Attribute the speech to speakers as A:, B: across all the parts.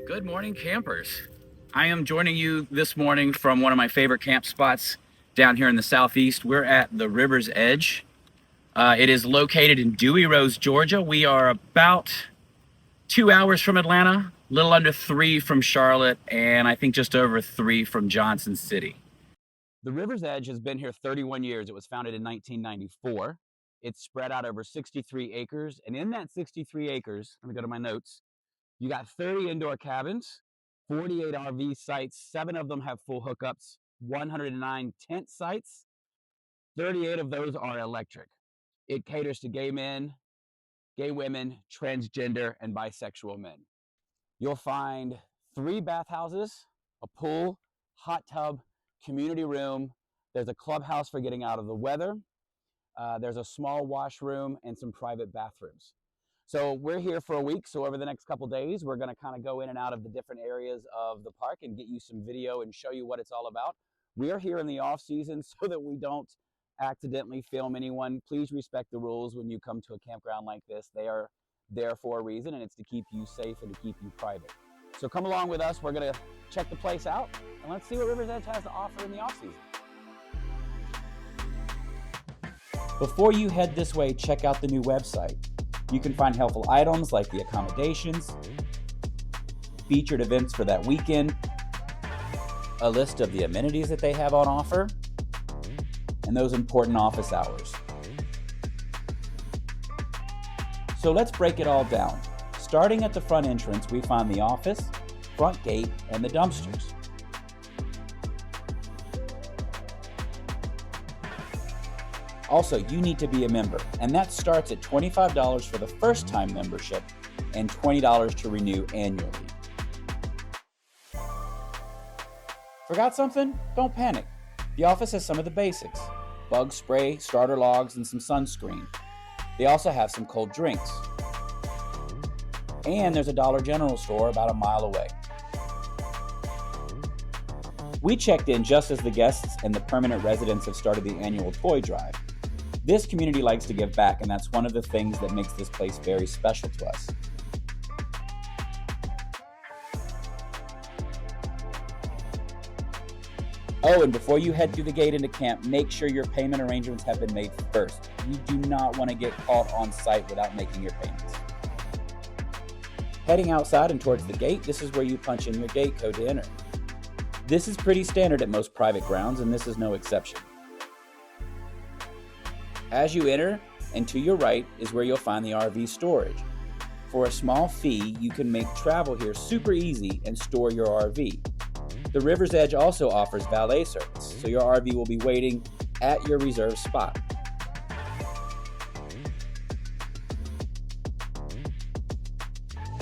A: Good morning, campers. I am joining you this morning from one of my favorite camp spots down here in the southeast. We're at the river's edge. It is located in Dewy Rose, Georgia. We are about 2 hours from Atlanta, a little under 3 from Charlotte, and I think just over 3 from Johnson City. The river's edge has been here 31 years. It was founded in 1994. It's spread out over 63 acres, and in that 63 acres, let me go to my notes, you got 30 indoor cabins, 48 RV sites, 7 of them have full hookups, 109 tent sites, 38 of those are electric. It caters to gay men, gay women, transgender, and bisexual men. You'll find 3 bathhouses, a pool, hot tub, community room. There's a clubhouse for getting out of the weather. There's a small washroom and some private bathrooms. So we're here for a week. So over the next couple days, we're going to kind of go in and out of the different areas of the park and get you some video and show you what it's all about. We are here in the off season so that we don't accidentally film anyone. Please respect the rules when you come to a campground like this. They are there for a reason, and it's to keep you safe and to keep you private. So come along with us. We're going to check the place out, and let's see what River's Edge has to offer in the off season. Before you head this way, check out the new website. You can find helpful items like the accommodations, featured events for that weekend, a list of the amenities that they have on offer, and those important office hours. So let's break it all down. Starting at the front entrance, we find the office, front gate, and the dumpsters. Also, you need to be a member, and that starts at $25 for the first-time membership and $20 to renew annually. Forgot something? Don't panic. The office has some of the basics: bug spray, starter logs, and some sunscreen. They also have some cold drinks. And there's a Dollar General store about a mile away. We checked in just as the guests and the permanent residents have started the annual toy drive. This community likes to give back, and that's one of the things that makes this place very special to us. Oh, and before you head through the gate into camp, make sure your payment arrangements have been made first. You do not want to get caught on site without making your payments. Heading outside and towards the gate, this is where you punch in your gate code to enter. This is pretty standard at most private grounds, and this is no exception. As you enter, and to your right is where you'll find the RV storage. For a small fee, you can make travel here super easy and store your RV. The River's Edge also offers valet service, so your RV will be waiting at your reserved spot.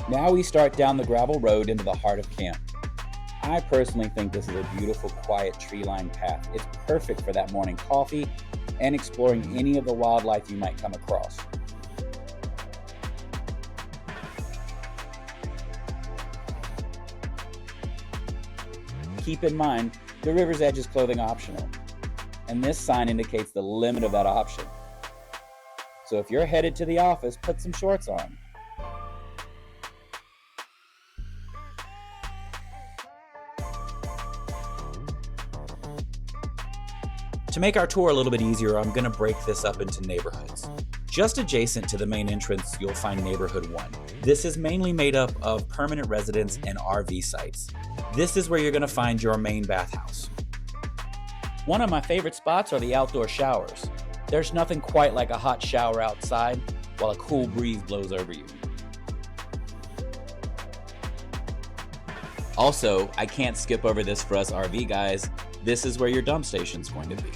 A: Now we start down the gravel road into the heart of camp. I personally think this is a beautiful, quiet, tree-lined path. It's perfect for that morning coffee and exploring any of the wildlife you might come across. Keep in mind, the River's Edge is clothing optional, and this sign indicates the limit of that option. So if you're headed to the office, put some shorts on. To make our tour a little bit easier, I'm going to break this up into neighborhoods. Just adjacent to the main entrance, you'll find Neighborhood 1. This is mainly made up of permanent residence and RV sites. This is where you're going to find your main bathhouse. One of my favorite spots are the outdoor showers. There's nothing quite like a hot shower outside while a cool breeze blows over you. Also, I can't skip over this for us RV guys. This is where your dump station's going to be.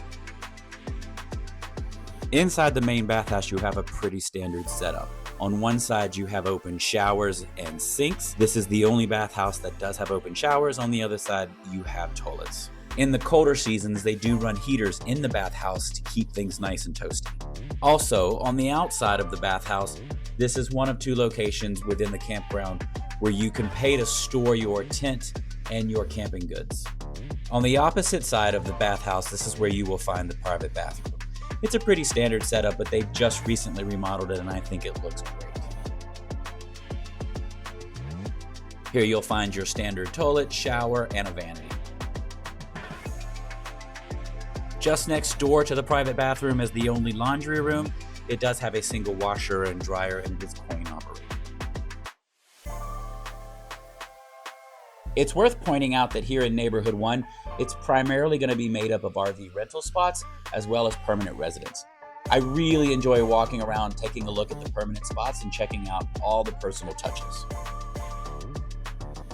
A: Inside the main bathhouse, you have a pretty standard setup. On one side, you have open showers and sinks. This is the only bathhouse that does have open showers. On the other side, you have toilets. In the colder seasons, they do run heaters in the bathhouse to keep things nice and toasty. Also, on the outside of the bathhouse, this is one of 2 locations within the campground where you can pay to store your tent and your camping goods. On the opposite side of the bathhouse, this is where you will find the private bathroom. It's a pretty standard setup, but they just recently remodeled it, and I think it looks great. Here you'll find your standard toilet, shower, and a vanity. Just next door to the private bathroom is the only laundry room. It does have a single washer and dryer, and it is coin operated. It's worth pointing out that here in Neighborhood 1, it's primarily going to be made up of RV rental spots as well as permanent residents. I really enjoy walking around, taking a look at the permanent spots and checking out all the personal touches.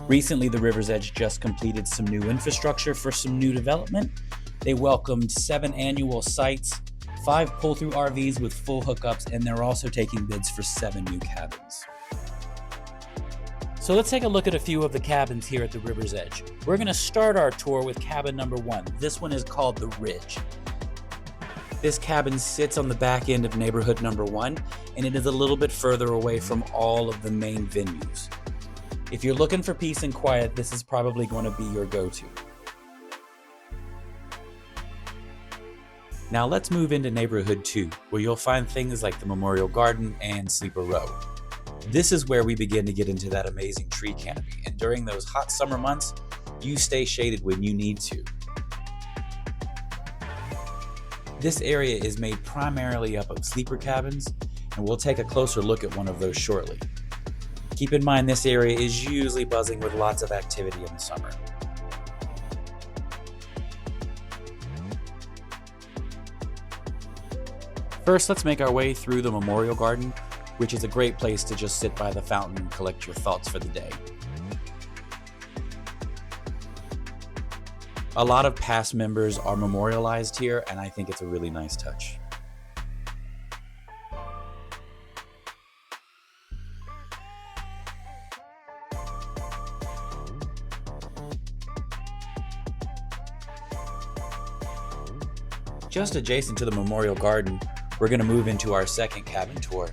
A: Recently, the River's Edge just completed some new infrastructure for some new development. They welcomed 7 annual sites, 5 pull-through RVs with full hookups, and they're also taking bids for 7 new cabins. So let's take a look at a few of the cabins here at the River's Edge. We're going to start our tour with cabin number 1. This one is called the Ridge. This cabin sits on the back end of neighborhood number 1, and it is a little bit further away from all of the main venues. If you're looking for peace and quiet, this is probably going to be your go-to. Now let's move into neighborhood 2, where you'll find things like the Memorial Garden and Sleeper Row. This is where we begin to get into that amazing tree canopy, and during those hot summer months, you stay shaded when you need to. This area is made primarily up of sleeper cabins, and we'll take a closer look at one of those shortly. Keep in mind this area is usually buzzing with lots of activity in the summer. First, let's make our way through the Memorial Garden, which is a great place to just sit by the fountain and collect your thoughts for the day. A lot of past members are memorialized here, and I think it's a really nice touch. Just adjacent to the Memorial Garden, we're going to move into our second cabin tour.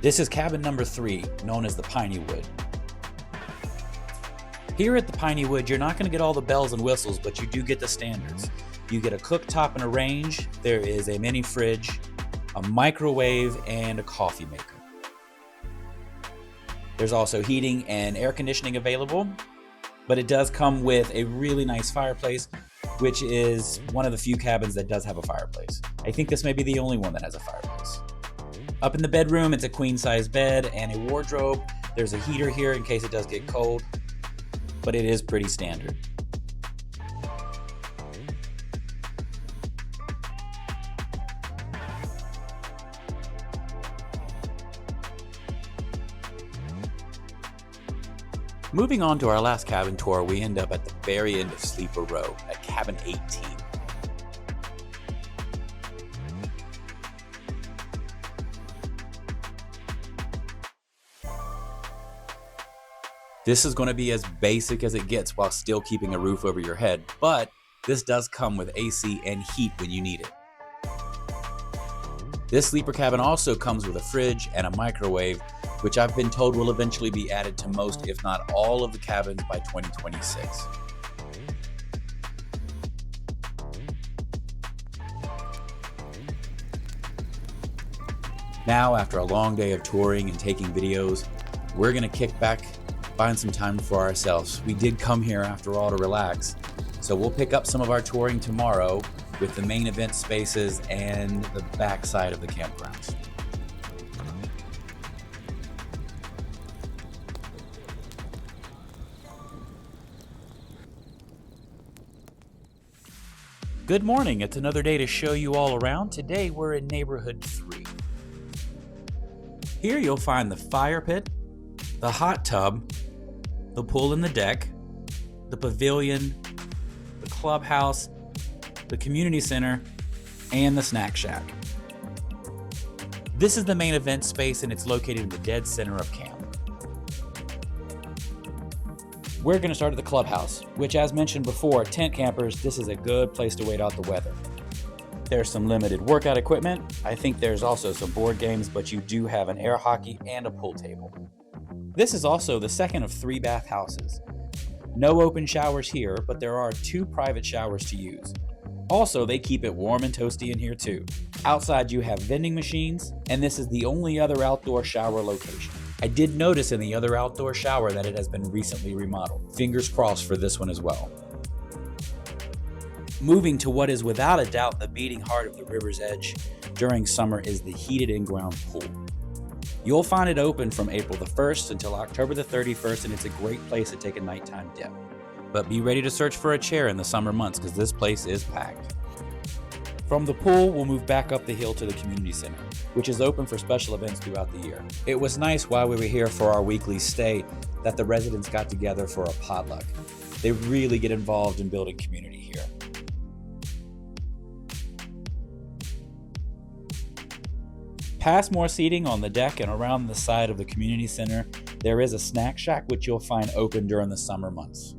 A: This is cabin number 3, known as the Piney Wood. Here at the Piney Wood, you're not going to get all the bells and whistles, but you do get the standards. You get a cooktop and a range, there is a mini fridge, a microwave, and a coffee maker. There's also heating and air conditioning available, but it does come with a really nice fireplace, which is one of the few cabins that does have a fireplace. I think this may be the only one that has a fireplace. Up in the bedroom, it's a queen-size bed and a wardrobe. There's a heater here in case it does get cold, but it is pretty standard. Moving on to our last cabin tour, we end up at the very end of Sleeper Row at cabin 18. This is going to be as basic as it gets while still keeping a roof over your head, but this does come with AC and heat when you need it. This sleeper cabin also comes with a fridge and a microwave, which I've been told will eventually be added to most, if not all, of the cabins by 2026. Now, after a long day of touring and taking videos, we're going to kick back, find some time for ourselves. We did come here after all to relax, so we'll pick up some of our touring tomorrow with the main event spaces and the back side of the campgrounds. Good morning, it's another day to show you all around. Today we're in neighborhood 3. Here you'll find the fire pit, the hot tub, the pool and the deck, the pavilion, the clubhouse, the community center, and the snack shack. This is the main event space, and it's located in the dead center of camp. We're going to start at the clubhouse, which, as mentioned before, tent campers, this is a good place to wait out the weather. There's some limited workout equipment. I think there's also some board games, but you do have an air hockey and a pool table. This is also the second of 3 bathhouses.
B: No open showers here, but there are 2 private showers to use. Also, they keep it warm and toasty in here too. Outside you have vending machines, and this is the only other outdoor shower location. I did notice in the other outdoor shower that it has been recently remodeled. Fingers crossed for this one as well. Moving to what is without a doubt the beating heart of the river's edge during summer is the heated in-ground pool. You'll find it open from April the 1st until October the 31st, and it's a great place to take a nighttime dip. But be ready to search for a chair in the summer months because this place is packed. From the pool, we'll move back up the hill to the community center, which is open for special events throughout the year. It was nice while we were here for our weekly stay that the residents got together for a potluck. They really get involved in building community here. Past more seating on the deck and around the side of the community center, there is a snack shack which you'll find open during the summer months.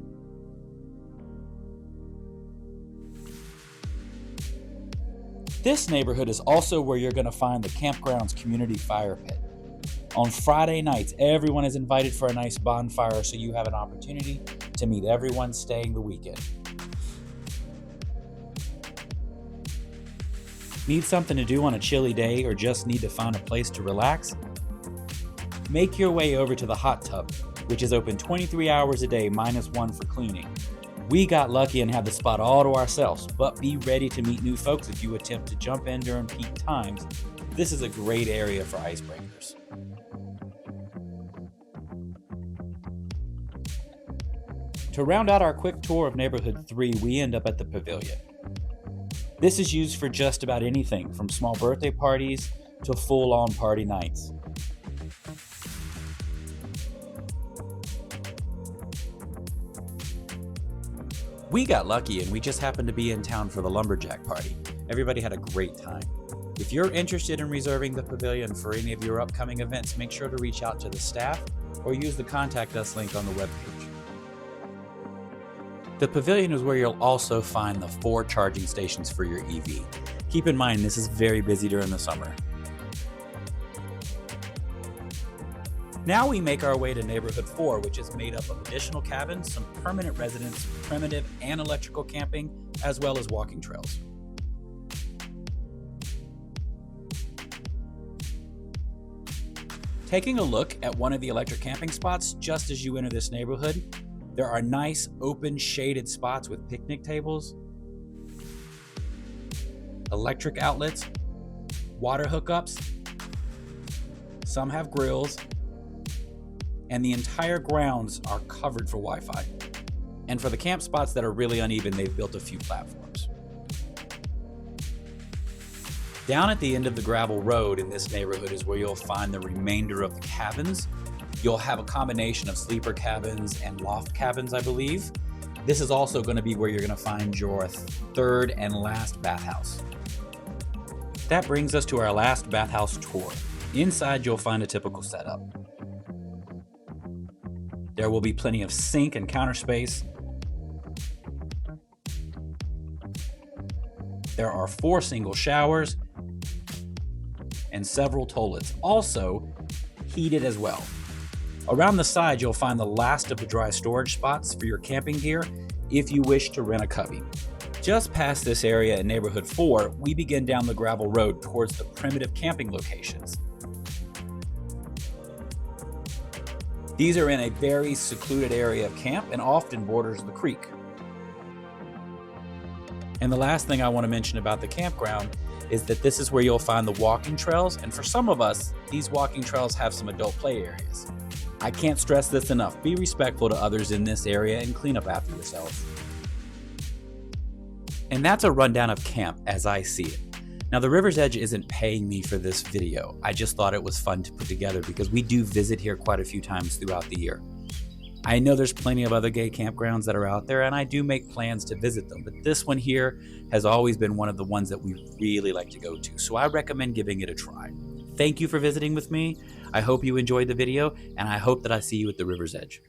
B: This neighborhood is also where you're going to find the Campground's community fire pit. On Friday nights, everyone is invited for a nice bonfire so you have an opportunity to meet everyone staying the weekend. Need something to do on a chilly day or just need to find a place to relax? Make your way over to the hot tub, which is open 23 hours a day minus 1 for cleaning. We got lucky and had the spot all to ourselves, but be ready to meet new folks if you attempt to jump in during peak times. This is a great area for icebreakers. To round out our quick tour of Neighborhood 3, we end up at the Pavilion. This is used for just about anything, from small birthday parties to full-on party nights. We got lucky and we just happened to be in town for the lumberjack party. Everybody had a great time. If you're interested in reserving the Pavilion for any of your upcoming events, make sure to reach out to the staff or use the Contact Us link on the webpage. The Pavilion is where you'll also find the 4 charging stations for your EV. Keep in mind, this is very busy during the summer. Now we make our way to Neighborhood 4, which is made up of additional cabins, some permanent residents, primitive and electrical camping, as well as walking trails. Taking a look at one of the electric camping spots just as you enter this neighborhood, there are nice open shaded spots with picnic tables, electric outlets, water hookups, some have grills, and the entire grounds are covered for Wi-Fi. And for the camp spots that are really uneven, they've built a few platforms. Down at the end of the gravel road in this neighborhood is where you'll find the remainder of the cabins. You'll have a combination of sleeper cabins and loft cabins, I believe. This is also going to be where you're going to find your third and last bathhouse. That brings us to our last bathhouse tour. Inside, you'll find a typical setup. There will be plenty of sink and counter space. There are 4 single showers and several toilets, also heated as well. Around the side, you'll find the last of the dry storage spots for your camping gear if you wish to rent a cubby. Just past this area in Neighborhood 4, we begin down the gravel road towards the primitive camping locations. These are in a very secluded area of camp and often borders the creek. And the last thing I want to mention about the campground is that this is where you'll find the walking trails, and for some of us, these walking trails have some adult play areas. I can't stress this enough. Be respectful to others in this area and clean up after yourselves. And that's a rundown of camp as I see it. Now, the River's Edge isn't paying me for this video. I just thought it was fun to put together because we do visit here quite a few times throughout the year. I know there's plenty of other gay campgrounds that are out there, and I do make plans to visit them, but this one here has always been one of the ones that we really like to go to, so I recommend giving it a try. Thank you for visiting with me. I hope you enjoyed the video, and I hope that I see you at the River's Edge.